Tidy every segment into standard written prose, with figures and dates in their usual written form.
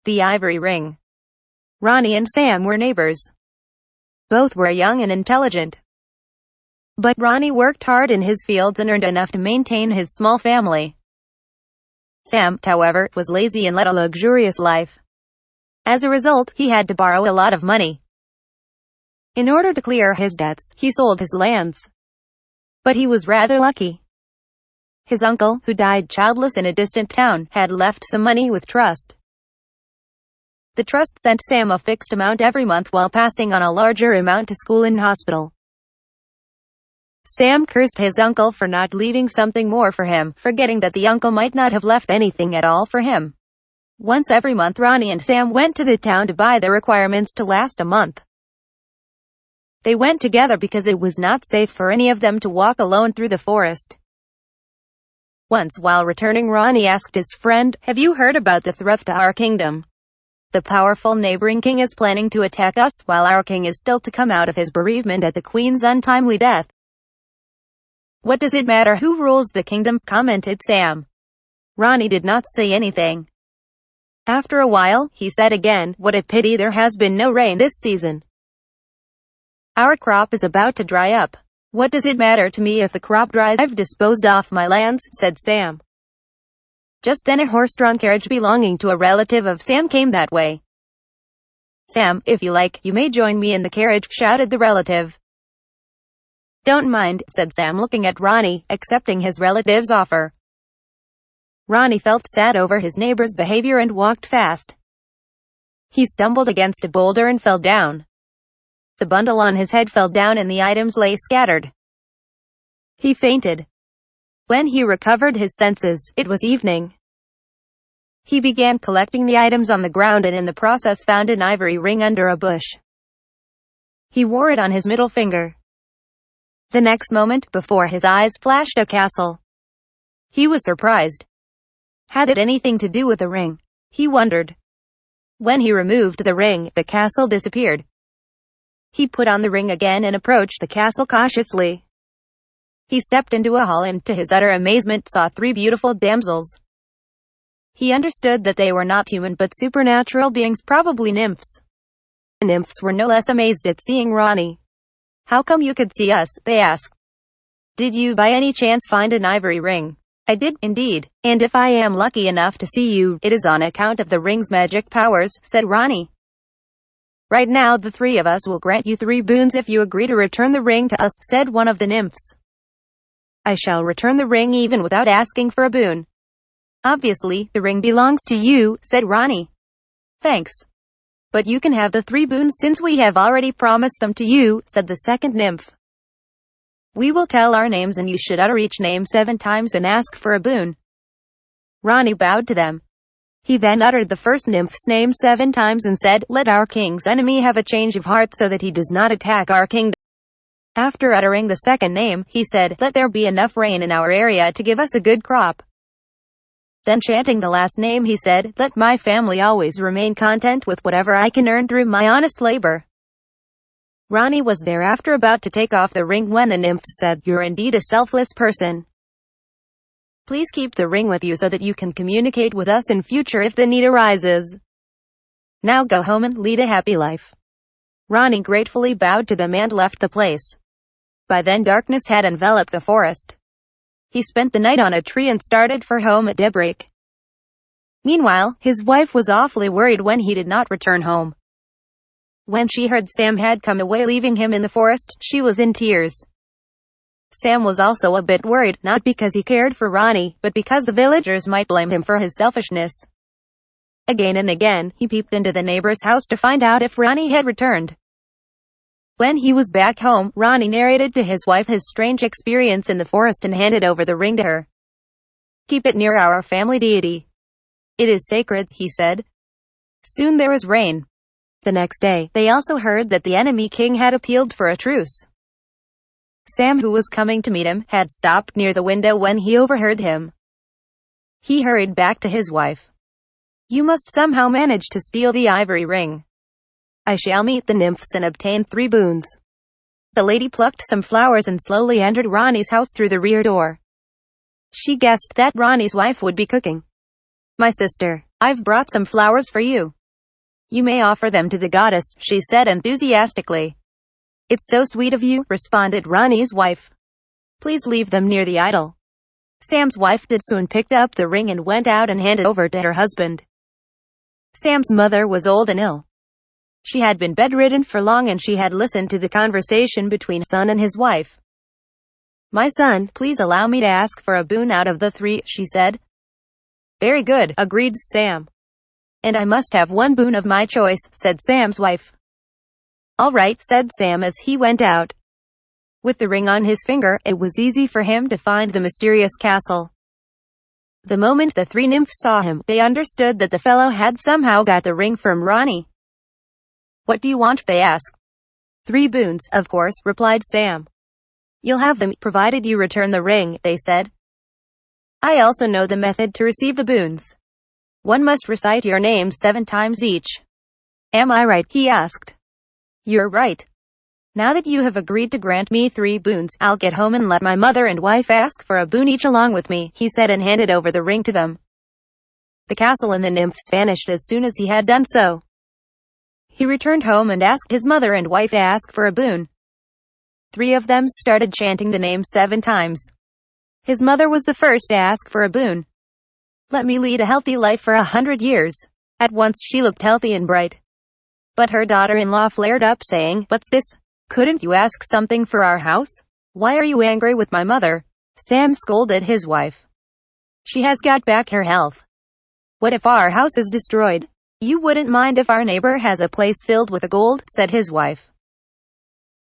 The Ivory Ring. Ronnie and Sam were neighbors. Both were young and intelligent. But Ronnie worked hard in his fields and earned enough to maintain his small family. Sam, however, was lazy and led a luxurious life. As a result, he had to borrow a lot of money. In order to clear his debts, he sold his lands. But he was rather lucky. His uncle, who died childless in a distant town, had left some money with trust. The trust sent Sam a fixed amount every month while passing on a larger amount to school and hospital. Sam cursed his uncle for not leaving something more for him, forgetting that the uncle might not have left anything at all for him. Once every month, Ronnie and Sam went to the town to buy the requirements to last a month. They went together because it was not safe for any of them to walk alone through the forest. Once while returning, Ronnie asked his friend, "Have you heard about the threat to our kingdom? The powerful neighboring king is planning to attack us, while our king is still to come out of his bereavement at the queen's untimely death." "What does it matter who rules the kingdom?" commented Sam. Ronnie did not say anything. After a while, he said again, "What a pity there has been no rain this season. Our crop is about to dry up." "What does it matter to me if the crop dries? I've disposed off my lands," said Sam. Just then a horse-drawn carriage belonging to a relative of Sam came that way. "Sam, if you like, you may join me in the carriage," shouted the relative. "Don't mind," said Sam, looking at Ronnie, accepting his relative's offer. Ronnie felt sad over his neighbor's behavior and walked fast. He stumbled against a boulder and fell down. The bundle on his head fell down and the items lay scattered. He fainted. When he recovered his senses, it was evening. He began collecting the items on the ground and in the process found an ivory ring under a bush. He wore it on his middle finger. The next moment, before his eyes flashed a castle. He was surprised. Had it anything to do with the ring? He wondered. When he removed the ring, the castle disappeared. He put on the ring again and approached the castle cautiously. He stepped into a hall and, to his utter amazement, saw 3 beautiful damsels. He understood that they were not human but supernatural beings, probably nymphs. The nymphs were no less amazed at seeing Ronnie. "How come you could see us?" they asked. "Did you by any chance find an ivory ring?" "I did, indeed. And if I am lucky enough to see you, it is on account of the ring's magic powers," said Ronnie. "Right now the 3 of us will grant you 3 boons if you agree to return the ring to us," said one of the nymphs. "I shall return the ring even without asking for a boon." "Obviously, the ring belongs to you," said Ronnie. "Thanks. But you can have the 3 boons since we have already promised them to you," said the second nymph. "We will tell our names and you should utter each name 7 times and ask for a boon." Ronnie bowed to them. He then uttered the first nymph's name 7 times and said, "Let our king's enemy have a change of heart so that he does not attack our kingdom." After uttering the second name, he said, "Let there be enough rain in our area to give us a good crop." Then chanting the last name, he said, "Let my family always remain content with whatever I can earn through my honest labor." Ronnie was thereafter about to take off the ring when the nymphs said, "You're indeed a selfless person. Please keep the ring with you so that you can communicate with us in future if the need arises. Now go home and lead a happy life." Ronnie gratefully bowed to them and left the place. By then darkness had enveloped the forest. He spent the night on a tree and started for home at daybreak. Meanwhile, his wife was awfully worried when he did not return home. When she heard Sam had come away leaving him in the forest, she was in tears. Sam was also a bit worried, not because he cared for Ronnie, but because the villagers might blame him for his selfishness. Again and again, he peeped into the neighbor's house to find out if Ronnie had returned. When he was back home, Ronnie narrated to his wife his strange experience in the forest and handed over the ring to her. "Keep it near our family deity. It is sacred," he said. Soon there was rain. The next day, they also heard that the enemy king had appealed for a truce. Sam, who was coming to meet him, had stopped near the window when he overheard him. He hurried back to his wife. "You must somehow manage to steal the ivory ring. I shall meet the nymphs and obtain 3 boons." The lady plucked some flowers and slowly entered Ronnie's house through the rear door. She guessed that Ronnie's wife would be cooking. "My sister, I've brought some flowers for you. You may offer them to the goddess, she said enthusiastically. It's so sweet of you, responded Ronnie's wife. Please leave them near the idol. Sam's wife did soon picked up the ring and went out and handed it over to her husband. Sam's mother was old and ill. She had been bedridden for long and she had listened to the conversation between son and his wife. My son, please allow me to ask for a boon out of the 3, she said. Very good, agreed Sam. And I must have one boon of my choice, said Sam's wife. All right, said Sam as he went out. With the ring on his finger, it was easy for him to find the mysterious castle. The moment the 3 nymphs saw him, they understood that the fellow had somehow got the ring from Ronnie. What do you want? They asked. 3 boons, of course, replied Sam. You'll have them, provided you return the ring, they said. I also know the method to receive the boons. One must recite your name 7 times each. Am I right? He asked. You're right. Now that you have agreed to grant me 3 boons, I'll get home and let my mother and wife ask for a boon each along with me, he said and handed over the ring to them. The castle and the nymphs vanished as soon as he had done so. He returned home and asked his mother and wife to ask for a boon. 3 of them started chanting the name 7 times. His mother was the first to ask for a boon. Let me lead a healthy life for 100 years. At once she looked healthy and bright. But her daughter-in-law flared up saying, What's this? Couldn't you ask something for our house? Why are you angry with my mother? Sam scolded his wife. She has got back her health. What if our house is destroyed? You wouldn't mind if our neighbor has a place filled with gold, said his wife.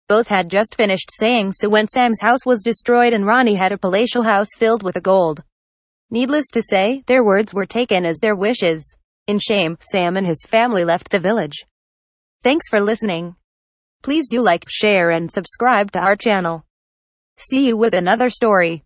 Both had just finished saying so when Sam's house was destroyed and Ronnie had a palatial house filled with gold. Needless to say, their words were taken as their wishes. In shame, Sam and his family left the village. Thanks for listening. Please do like, share and subscribe to our channel. See you with another story.